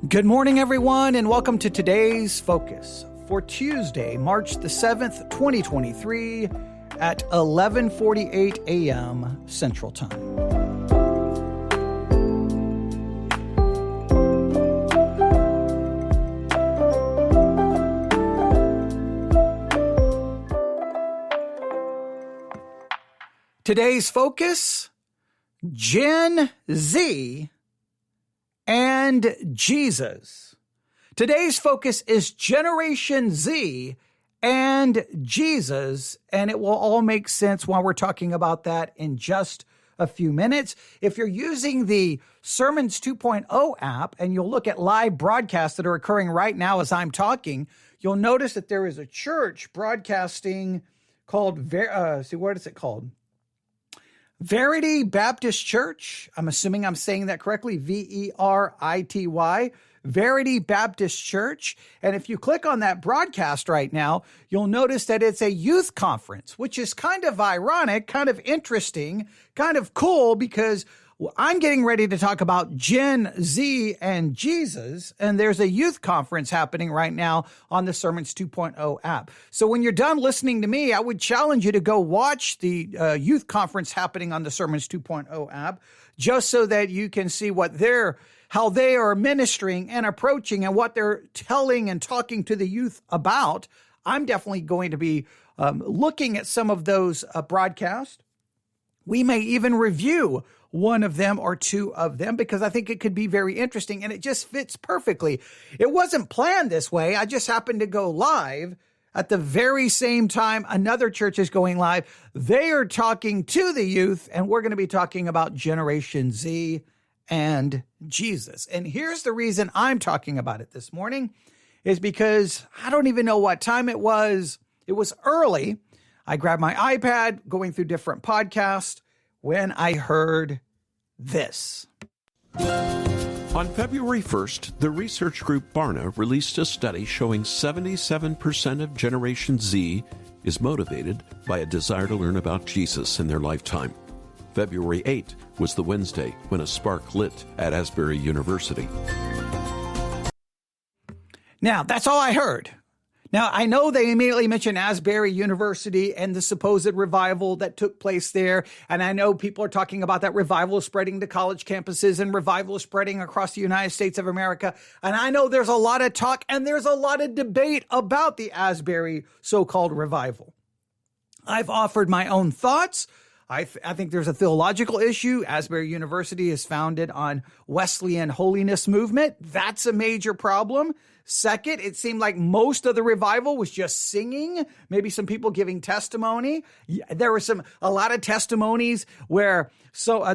Good morning, everyone, and welcome to today's Focus for Tuesday, March the 7th, 2023 at 11:48 a.m. Central Time. Today's Focus, Gen Z and Jesus. Today's focus is Generation Z and Jesus, and it will all make sense while we're talking about that in just a few minutes. If you're using the Sermons 2.0 app and you'll look at live broadcasts that are occurring right now as I'm talking, you'll notice that there is a church broadcasting called, what is it called? Verity Baptist Church. I'm assuming I'm saying that correctly. Verity, Verity Baptist Church. And if you click on that broadcast right now, you'll notice that it's a youth conference, which is kind of ironic, kind of interesting, kind of cool, because I'm getting ready to talk about Gen Z and Jesus, and there's a youth conference happening right now on the Sermons 2.0 app. So when you're done listening to me, I would challenge you to go watch the youth conference happening on the Sermons 2.0 app, just so that you can see how they are ministering and approaching and what they're telling and talking to the youth about. I'm definitely going to be looking at some of those broadcasts. We may even review one of them or two of them because I think it could be very interesting and it just fits perfectly. It wasn't planned this way. I just happened to go live at the very same time another church is going live. They are talking to the youth, and we're going to be talking about Generation Z and Jesus. And here's the reason I'm talking about it this morning is because I don't even know what time it was. It was early. I grabbed my iPad, going through different podcasts, when I heard this. On February 1st, the research group Barna released a study showing 77% of Generation Z is motivated by a desire to learn about Jesus in their lifetime. February 8th was the Wednesday when a spark lit at Asbury University. Now, that's all I heard. Now, I know they immediately mentioned Asbury University and the supposed revival that took place there. And I know people are talking about that revival spreading to college campuses and revival spreading across the United States of America. And I know there's a lot of talk and there's a lot of debate about the Asbury so-called revival. I've offered my own thoughts. I think there's a theological issue. Asbury University is founded on Wesleyan holiness movement. That's a major problem. Second, it seemed like most of the revival was just singing, maybe some people giving testimony. There were a lot of testimonies where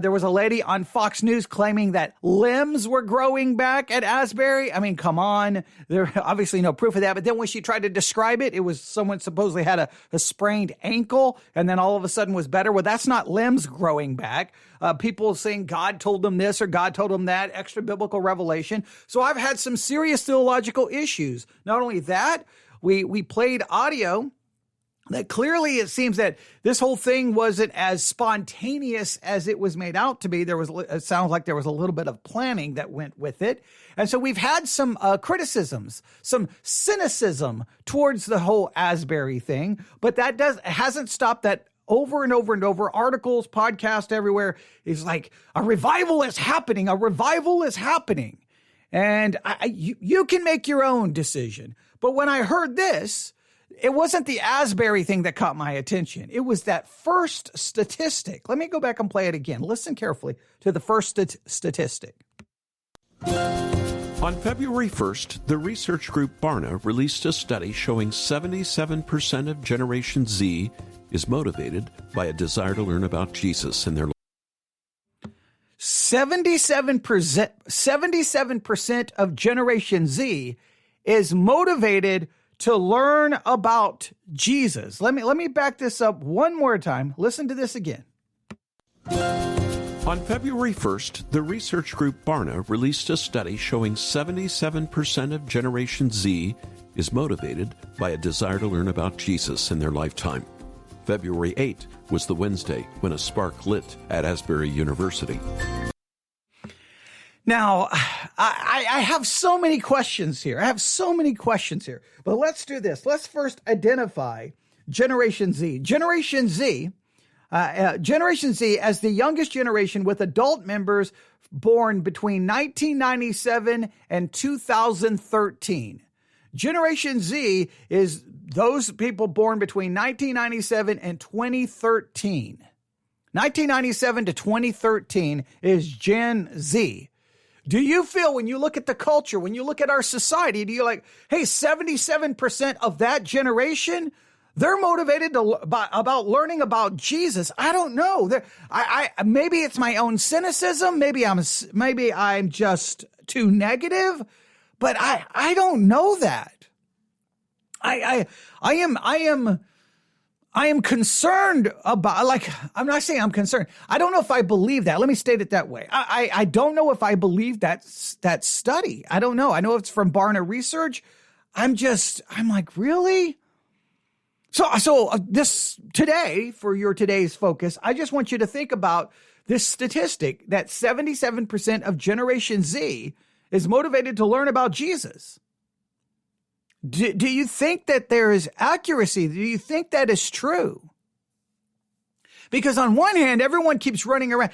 there was a lady on Fox News claiming that limbs were growing back at Asbury. I mean, come on. There obviously no proof of that. But then when she tried to describe it, it was someone supposedly had a sprained ankle and then all of a sudden was better. Well, that's not limbs growing back. People saying God told them this or God told them that, extra biblical revelation. So I've had some serious theological issues. Not only that, we played audio that clearly it seems that this whole thing wasn't as spontaneous as it was made out to be. It sounds like there was a little bit of planning that went with it. And so we've had some criticisms, some cynicism towards the whole Asbury thing, but that hasn't stopped that. Over and over and over, articles, podcasts everywhere is like, a revival is happening. A revival is happening. And you can make your own decision. But when I heard this, it wasn't the Asbury thing that caught my attention. It was that first statistic. Let me go back and play it again. Listen carefully to the first statistic. On February 1st, the research group Barna released a study showing 77% of Generation Z is motivated by a desire to learn about Jesus in their life. 77% of Generation Z is motivated to learn about Jesus. Let me back this up one more time. Listen to this again. On February 1st, the research group Barna released a study showing 77% of Generation Z is motivated by a desire to learn about Jesus in their lifetime. February 8th was the Wednesday when a spark lit at Asbury University. Now, I have so many questions here. But let's do this. Let's first identify Generation Z. Generation Z as the youngest generation with adult members born between 1997 and 2013. Generation Z is those people born between 1997 and 2013. 1997 to 2013 is Gen Z. Do you feel when you look at the culture, when you look at our society, do you like, hey, 77% of that generation, they're motivated about learning about Jesus? I don't know. Maybe it's my own cynicism. Maybe I'm just too negative, but I don't know that. I am concerned about, like, I'm not saying I'm concerned. I don't know if I believe that. Let me state it that way. I don't know if I believe that study. I don't know. I know it's from Barna Research. I'm like, really? So this today, for your today's focus, I just want you to think about this statistic that 77% of Generation Z is motivated to learn about Jesus. Do you think that there is accuracy? Do you think that is true? Because on one hand, everyone keeps running around.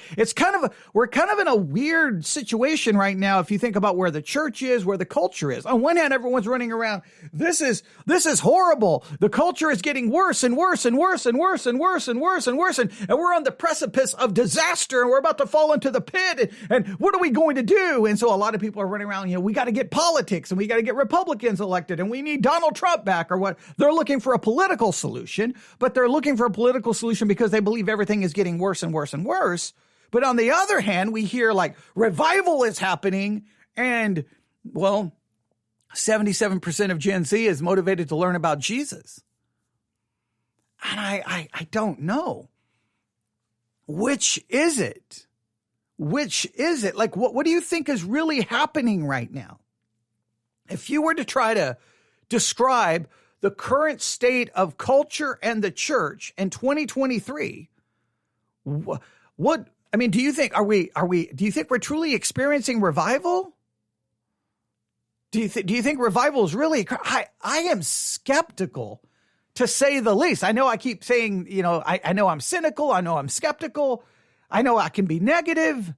We're kind of in a weird situation right now. If you think about where the church is, where the culture is. On one hand, everyone's running around. This is horrible. The culture is getting worse and worse and worse and worse and worse and worse and worse. And we're on the precipice of disaster and we're about to fall into the pit. And what are we going to do? And so a lot of people are running around, we got to get politics and we got to get Republicans elected and we need Donald Trump back or what. They're looking for a political solution, but they're looking for a political solution because they believe everything is getting worse and worse and worse. But on the other hand, we hear like revival is happening and, well, 77% of Gen Z is motivated to learn about Jesus. And I don't know. Which is it? Like, what do you think is really happening right now? If you were to try to describe the current state of culture and the church in 2023, do you think we're truly experiencing revival? Do you think revival is really, I am skeptical to say the least. I know I keep saying, I know I'm cynical. I know I'm skeptical. I know I can be negative.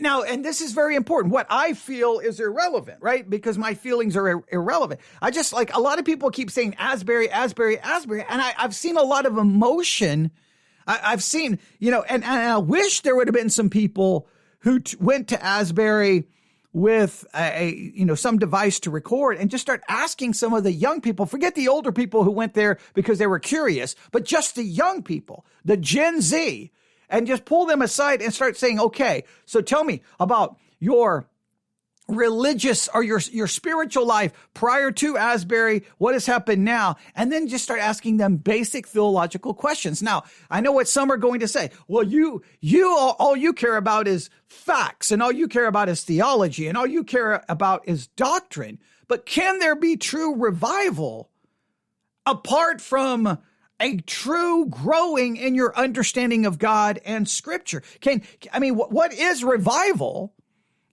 Now, and this is very important. What I feel is irrelevant, right? Because my feelings are irrelevant. I just, like, a lot of people keep saying Asbury, and I've seen a lot of emotion. I've seen, and I wish there would have been some people who went to Asbury with some device to record and just start asking some of the young people, forget the older people who went there because they were curious, but just the young people, the Gen Z, and just pull them aside and start saying, okay, so tell me about your religious or your spiritual life prior to Asbury, what has happened now, and then just start asking them basic theological questions. Now, I know what some are going to say. Well, all you care about is facts, and all you care about is theology, and all you care about is doctrine. But can there be true revival apart from a true growing in your understanding of God and Scripture? What is revival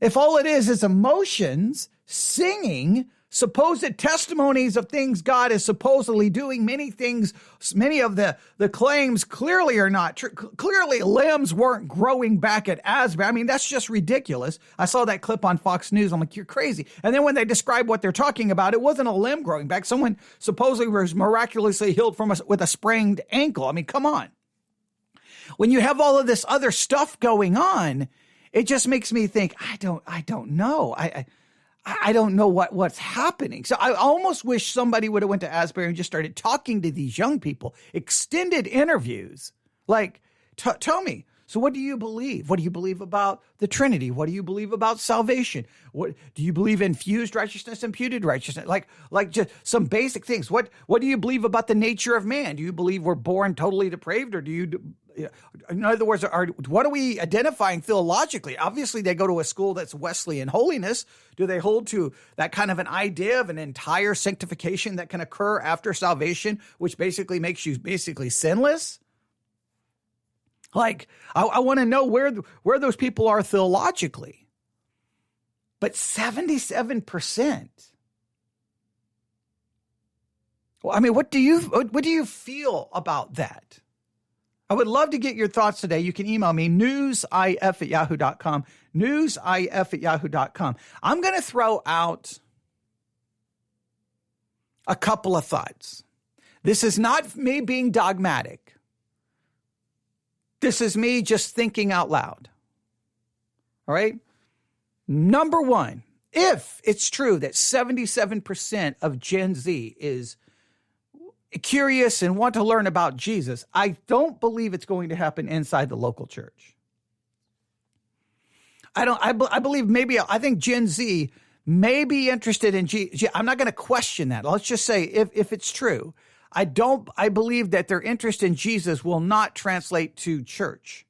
if all it is emotions, singing, supposed testimonies of things God is supposedly doing? Many of the claims clearly are not true. Clearly, limbs weren't growing back at Asbury. That's just ridiculous. I saw that clip on Fox News. I'm like, you're crazy. And then when they describe what they're talking about, it wasn't a limb growing back. Someone supposedly was miraculously healed with a sprained ankle. Come on. When you have all of this other stuff going on, it just makes me think, I don't know. I don't know what's happening. So I almost wish somebody would have went to Asbury and just started talking to these young people, extended interviews. Like, tell me, so what do you believe? What do you believe about the Trinity? What do you believe about salvation? What do you believe in fused righteousness, imputed righteousness? Like just some basic things. What do you believe about the nature of man? Do you believe we're born totally depraved, or do you? In other words, what are we identifying theologically? Obviously, they go to a school that's Wesleyan holiness. Do they hold to that kind of an idea of an entire sanctification that can occur after salvation, which basically makes you sinless? Like, I want to know where those people are theologically. But 77%. Well, I mean, what do you feel about that? I would love to get your thoughts today. You can email me, newsif@yahoo.com, newsif@yahoo.com. I'm going to throw out a couple of thoughts. This is not me being dogmatic. This is me just thinking out loud. All right? Number one, if it's true that 77% of Gen Z is curious and want to learn about Jesus, I don't believe it's going to happen inside the local church. I think Gen Z may be interested in Jesus. I'm not going to question that. Let's just say if it's true, I believe that their interest in Jesus will not translate to church.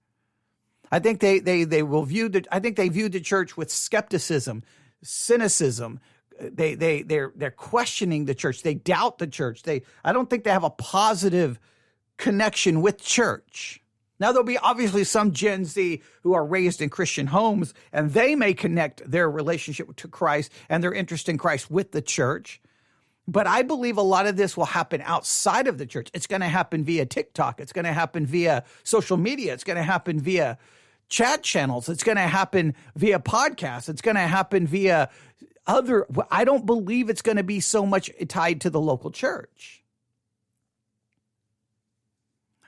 I think they will view the church with skepticism, cynicism. They're questioning the church. They doubt the church. I don't think they have a positive connection with church. Now, there'll be obviously some Gen Z who are raised in Christian homes, and they may connect their relationship to Christ and their interest in Christ with the church. But I believe a lot of this will happen outside of the church. It's going to happen via TikTok. It's going to happen via social media. It's going to happen via chat channels. It's going to happen via podcasts. It's going to happen via I don't believe it's going to be so much tied to the local church.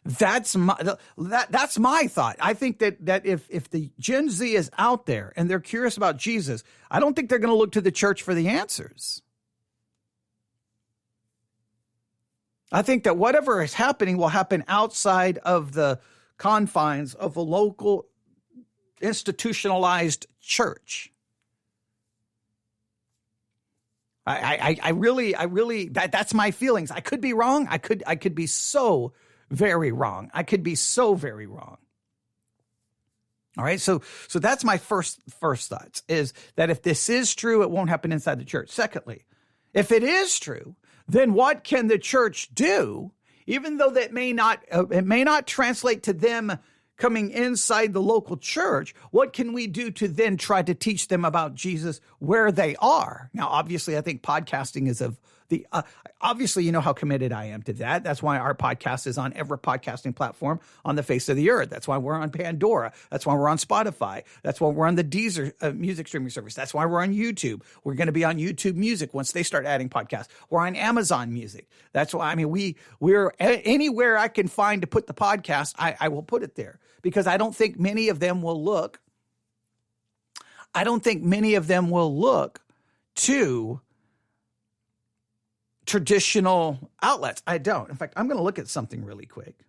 That's my thought. I think that if the Gen Z is out there and they're curious about Jesus, I don't think they're going to look to the church for the answers. I think that whatever is happening will happen outside of the confines of a local institutionalized church. I really, that's my feelings. I could be wrong. I could be so very wrong. I could be so very wrong. All right. So that's my first thoughts is that if this is true, it won't happen inside the church. Secondly, if it is true, then what can the church do, even though that it may not translate to them coming inside the local church? What can we do to then try to teach them about Jesus where they are? Now, obviously, I think podcasting is obviously, you know how committed I am to that. That's why our podcast is on every podcasting platform on the face of the earth. That's why we're on Pandora. That's why we're on Spotify. That's why we're on the Deezer music streaming service. That's why we're on YouTube. We're going to be on YouTube Music once they start adding podcasts. We're on Amazon Music. That's why, we're anywhere I can find to put the podcast, I will put it there, because I don't think many of them will look to traditional outlets. I don't. In fact, I'm going to look at something really quick.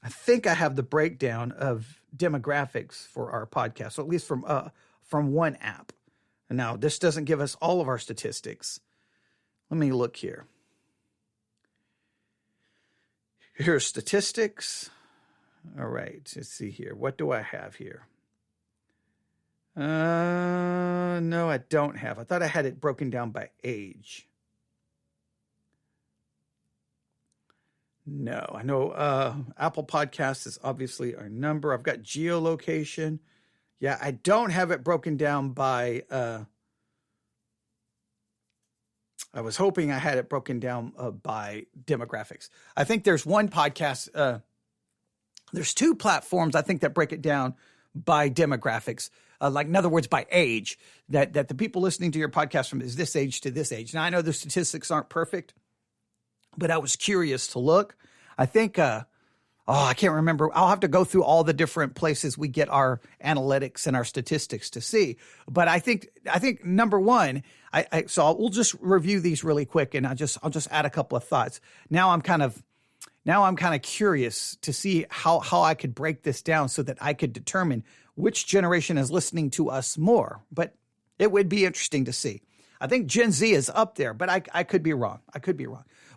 I think I have the breakdown of demographics for our podcast, so at least from one app. And now this doesn't give us all of our statistics. Let me look here. Here's statistics. All right, let's see here. What do I have here? No, I don't have. I thought I had it broken down by age. No, I know Apple Podcasts is obviously our number. I've got geolocation. Yeah, I don't have it broken down by, I was hoping I had it broken down by demographics. I think there's one podcast, there's two platforms I think that break it down by demographics. Like in other words, by age, that the people listening to your podcast from is this age to this age. Now I know the statistics aren't perfect, but I was curious to look. I think, I can't remember. I'll have to go through all the different places we get our analytics and our statistics to see. But I think number one, we'll just review these really quick, and I'll just add a couple of thoughts. Now I'm kind of curious to see how I could break this down so that I could determine which generation is listening to us more. But it would be interesting to see. I think Gen Z is up there, but I could be wrong.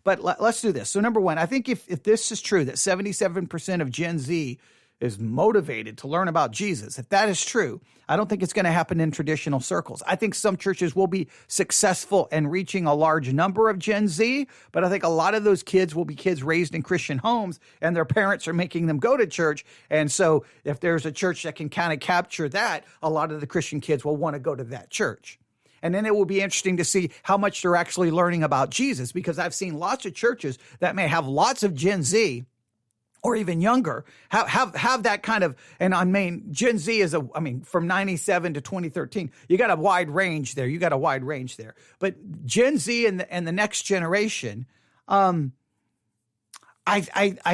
But let's do this. So number one, I think if this is true, that 77% of Gen Z is motivated to learn about Jesus. If that is true, I don't think it's going to happen in traditional circles. I think some churches will be successful in reaching a large number of Gen Z, but I think a lot of those kids will be kids raised in Christian homes and their parents are making them go to church. And so if there's a church that can kind of capture that, a lot of the Christian kids will want to go to that church. And then it will be interesting to see how much they're actually learning about Jesus, because I've seen lots of churches that may have lots of Gen Z or even younger, have that kind of, and I mean, Gen Z is from 97 to 2013, you got a wide range there. But Gen Z and the next generation, I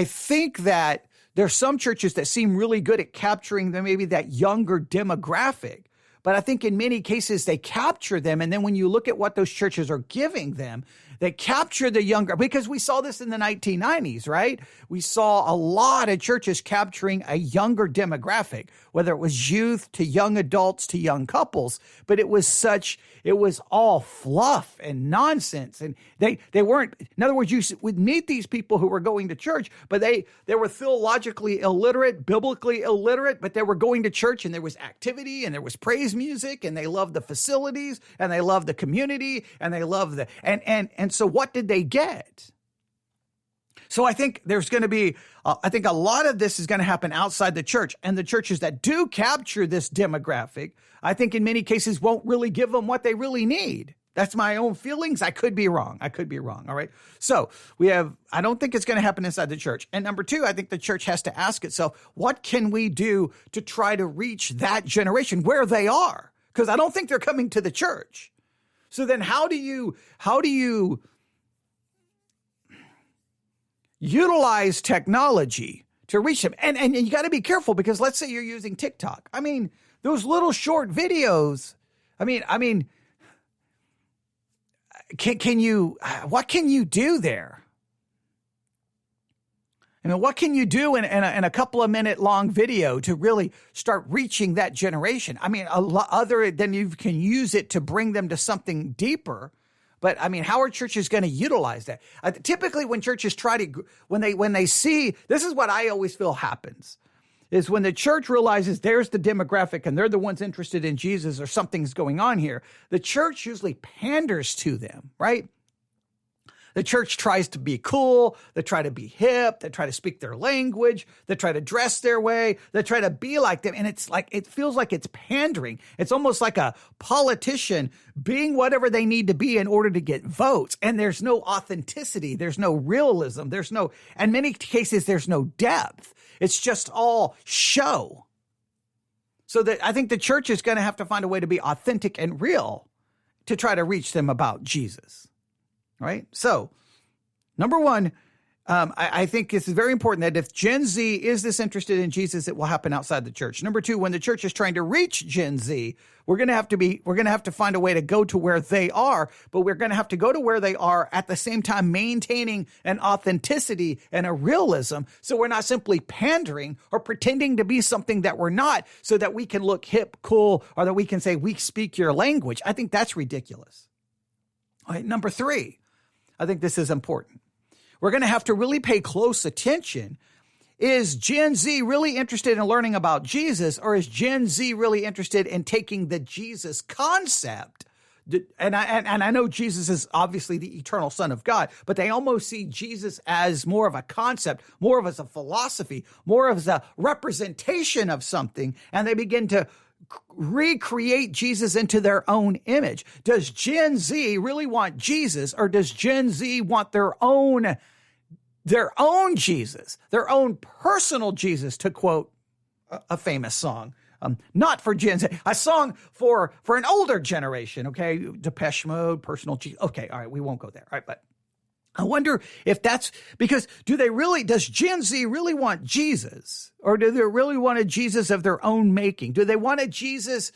think that there's some churches that seem really good at capturing maybe that younger demographic. But I think in many cases they capture them. And then when you look at what those churches are giving them, they capture the younger, because we saw this in the 1990s, right? We saw a lot of churches capturing a younger demographic, whether it was youth to young adults to young couples, but it was all fluff and nonsense. And they weren't, in other words, you would meet these people who were going to church, but they were theologically illiterate, biblically illiterate, but they were going to church and there was activity and there was praise music and they loved the facilities and they loved the community and they loved and so what did they get? So I think there's going to be, I think a lot of this is going to happen outside the church, and the churches that do capture this demographic, I think in many cases won't really give them what they really need. That's my own feelings. I could be wrong. All right. So I don't think it's going to happen inside the church. And number two, I think the church has to ask itself, what can we do to try to reach that generation where they are? Because I don't think they're coming to the church. So then how do you utilize technology to reach them? And you got to be careful, because let's say you're using TikTok. I mean, those little short videos, what can you do there? What can you do in a couple of minute long video to really start reaching that generation? A lot other than you can use it to bring them to something deeper. But how are churches going to utilize that? Typically when churches when they see, this is what I always feel happens, is when the church realizes there's the demographic and they're the ones interested in Jesus or something's going on here, the church usually panders to them, right? The church tries to be cool. They try to be hip. They try to speak their language. They try to dress their way. They try to be like them. And it feels like it's pandering. It's almost like a politician being whatever they need to be in order to get votes. And there's no authenticity. There's no realism. In many cases, there's no depth. It's just all show. So that I think the church is going to have to find a way to be authentic and real to try to reach them about Jesus. Right? So, number one, I think it's very important that if Gen Z is this interested in Jesus, it will happen outside the church. Number two, when the church is trying to reach Gen Z, we're going to have to find a way to go to where they are, but we're going to have to go to where they are at the same time maintaining an authenticity and a realism. So we're not simply pandering or pretending to be something that we're not, so that we can look hip, cool, or that we can say we speak your language. I think that's ridiculous. All right, number three, I think this is important. We're going to have to really pay close attention. Is Gen Z really interested in learning about Jesus, or is Gen Z really interested in taking the Jesus concept? And I know Jesus is obviously the eternal Son of God, but they almost see Jesus as more of a concept, more of as a philosophy, more of as a representation of something, and they begin to recreate Jesus into their own image. Does Gen Z really want Jesus, or does Gen Z want their own Jesus, their own personal Jesus, to quote a famous song? Not for Gen Z, a song for an older generation, okay? Depeche Mode, personal Jesus. Okay, all right, we won't go there. All right, but I wonder if that's because does Gen Z really want Jesus, or do they really want a Jesus of their own making? Do they want a Jesus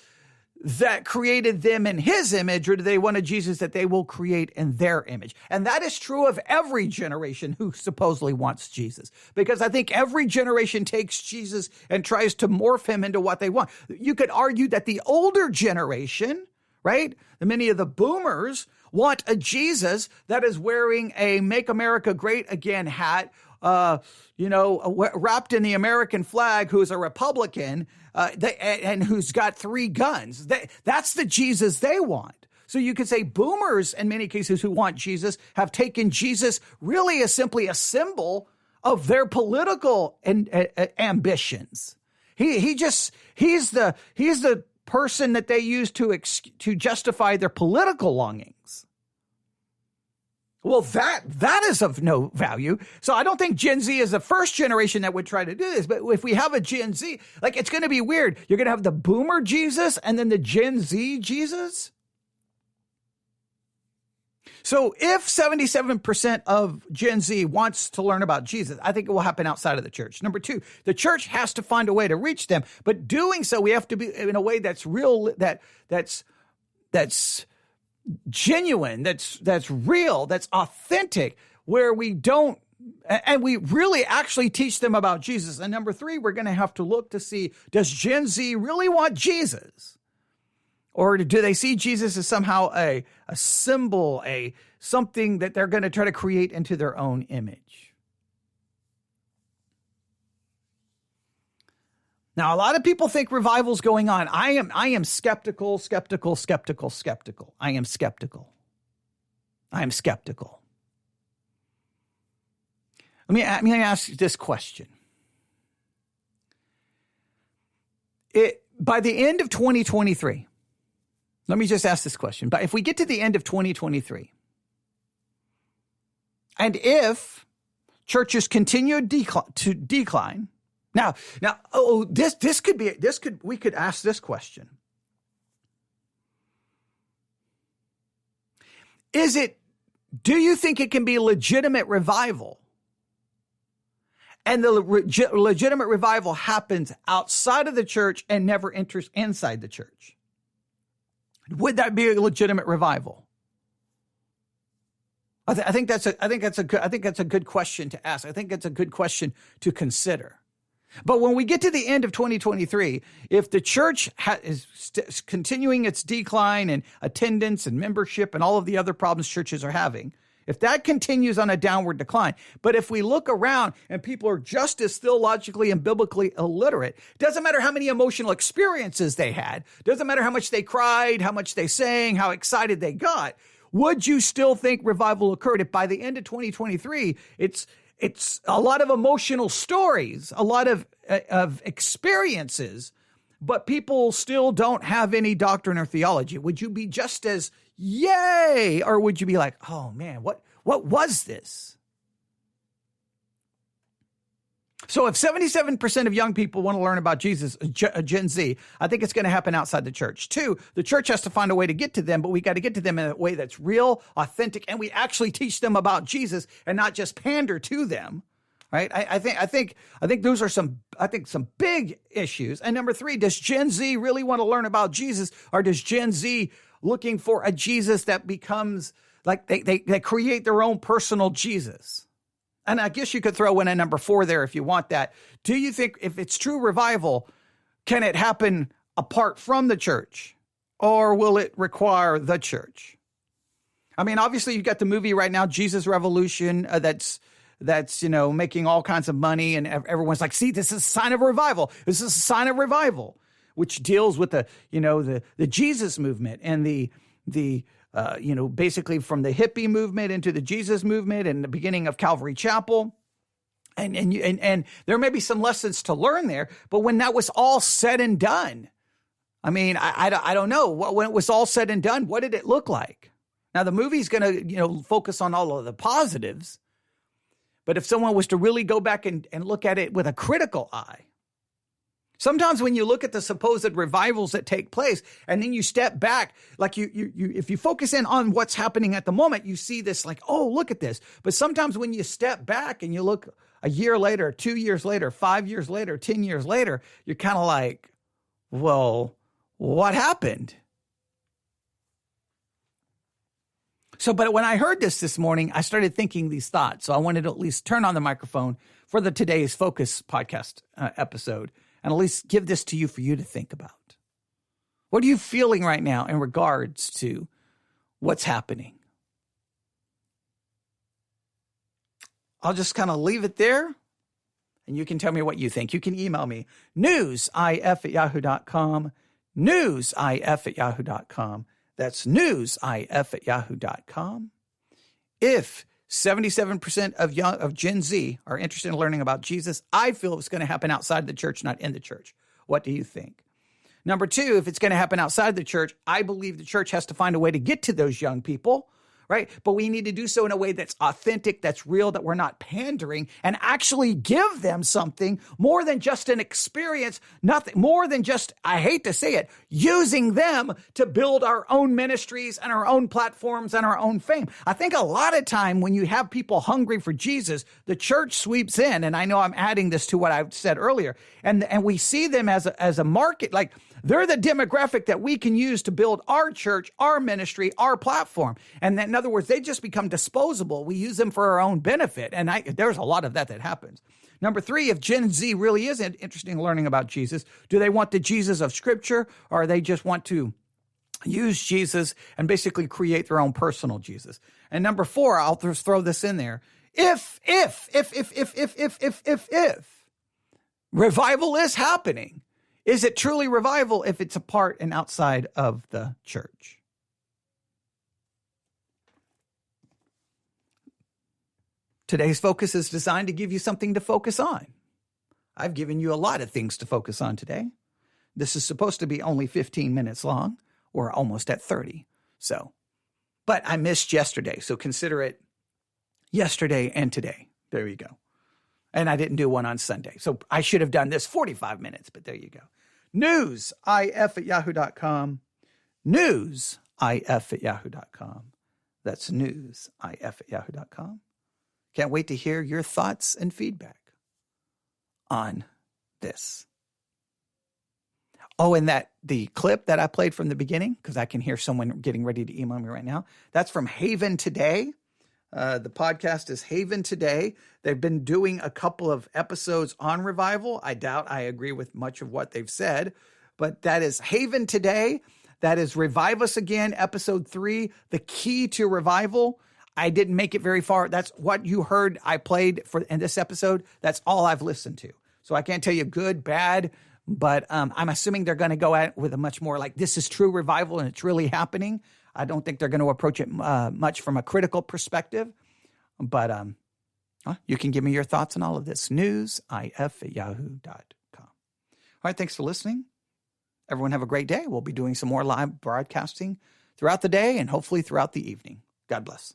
that created them in his image, or do they want a Jesus that they will create in their image? And that is true of every generation who supposedly wants Jesus, because I think every generation takes Jesus and tries to morph him into what they want. You could argue that the older generation, right, many of the boomers, want a Jesus that is wearing a Make America Great Again hat, wrapped in the American flag who's a Republican and who's got 3 guns. That's the Jesus they want. So you could say boomers, in many cases, who want Jesus have taken Jesus really as simply a symbol of their political ambitions. He's the person that they use to justify their political longings. Well, that is of no value. So I don't think Gen Z is the first generation that would try to do this. But if we have a Gen Z, like, it's going to be weird. You're going to have the boomer Jesus and then the Gen Z Jesus. So if 77% of Gen Z wants to learn about Jesus, I think it will happen outside of the church. Number 2, the church has to find a way to reach them. But doing so, we have to be in a way that's real, that's genuine, that's real, that's authentic, where we don't, and we really actually teach them about Jesus. And number 3, we're going to have to look to see, does Gen Z really want Jesus? Or do they see Jesus as somehow a symbol, something that they're going to try to create into their own image? Now, a lot of people think revival's going on. I am skeptical. I am skeptical. Let me ask you this question. By the end of 2023, let me just ask this question. But if we get to the end of 2023, and if churches continue to decline, we could ask this question. Do you think it can be legitimate revival? And the legitimate revival happens outside of the church and never enters inside the church? Would that be a legitimate revival? I think that's a good question to ask. I think it's a good question to consider. But when we get to the end of 2023, if the church is continuing its decline in attendance and membership and all of the other problems churches are having, if that continues on a downward decline, but if we look around and people are just as theologically and biblically illiterate, doesn't matter how many emotional experiences they had, doesn't matter how much they cried, how much they sang, how excited they got, would you still think revival occurred if by the end of 2023, it's a lot of emotional stories, a lot of experiences, but people still don't have any doctrine or theology? Would you be just as yay, or would you be like, oh man, what was this? So if 77% of young people want to learn about Jesus, Gen Z, I think it's going to happen outside the church. 2, the church has to find a way to get to them, but we got to get to them in a way that's real, authentic, and we actually teach them about Jesus and not just pander to them. Right? I think those are some big issues. And number 3, does Gen Z really want to learn about Jesus, or does Gen Z looking for a Jesus that becomes like they create their own personal Jesus? And I guess you could throw in a number 4 there if you want that. Do you think if it's true revival, can it happen apart from the church, or will it require the church? I mean, obviously you've got the movie right now, Jesus Revolution, that's making all kinds of money, and everyone's like, see, this is a sign of revival. This is a sign of revival, which deals with the Jesus movement and the basically from the hippie movement into the Jesus movement and the beginning of Calvary Chapel. And there may be some lessons to learn there, but when that was all said and done, I mean, I don't know when it was all said and done, what did it look like? Now the movie's going to, focus on all of the positives, but if someone was to really go back and look at it with a critical eye, sometimes when you look at the supposed revivals that take place and then you step back, like if you focus in on what's happening at the moment, you see this like, oh, look at this. But sometimes when you step back and you look a year later, 2 years later, 5 years later, 10 years later, you're kind of like, well, what happened? So, but when I heard this morning, I started thinking these thoughts. So I wanted to at least turn on the microphone for the Today's Focus podcast episode and at least give this to you for you to think about. What are you feeling right now in regards to what's happening? I'll just kind of leave it there, and you can tell me what you think. You can email me, newsif@yahoo.com, newsif@yahoo.com. That's newsif@yahoo.com. If 77% of Gen Z are interested in learning about Jesus, I feel it's going to happen outside the church, not in the church. What do you think? Number two, if it's going to happen outside the church, I believe the church has to find a way to get to those young people, right? But we need to do so in a way that's authentic, that's real, that we're not pandering, and actually give them something more than just an experience, nothing more than just, I hate to say it, using them to build our own ministries and our own platforms and our own fame. I think a lot of time when you have people hungry for Jesus, the church sweeps in, and I know I'm adding this to what I've said earlier, and we see them as a market, like they're the demographic that we can use to build our church, our ministry, our platform. And in other words, they just become disposable. We use them for our own benefit. And there's a lot of that happens. Number three, if Gen Z really is interested in learning about Jesus, do they want the Jesus of Scripture, or they just want to use Jesus and basically create their own personal Jesus? And number four, I'll just throw this in there. If revival is happening, is it truly revival if it's apart and outside of the church? Today's focus is designed to give you something to focus on. I've given you a lot of things to focus on today. This is supposed to be only 15 minutes long. We're almost at 30. But I missed yesterday, so consider it yesterday and today. There you go. And I didn't do one on Sunday. So I should have done this 45 minutes, but there you go. newsif@yahoo.com. newsif@yahoo.com. That's newsif@yahoo.com. Can't wait to hear your thoughts and feedback on this. Oh, and the clip that I played from the beginning, because I can hear someone getting ready to email me right now, that's from Haven Today. The podcast is Haven Today. They've been doing a couple of episodes on revival. I doubt I agree with much of what they've said, but that is Haven Today. That is Revive Us Again, episode 3, The Key to Revival. I didn't make it very far. That's what you heard I played in this episode. That's all I've listened to. So I can't tell you good, bad, but I'm assuming they're going to go at it with a much more like, this is true revival and it's really happening. I don't think they're going to approach it much from a critical perspective, but you can give me your thoughts on all of this. newsif@yahoo.com. All right, thanks for listening. Everyone have a great day. We'll be doing some more live broadcasting throughout the day and hopefully throughout the evening. God bless.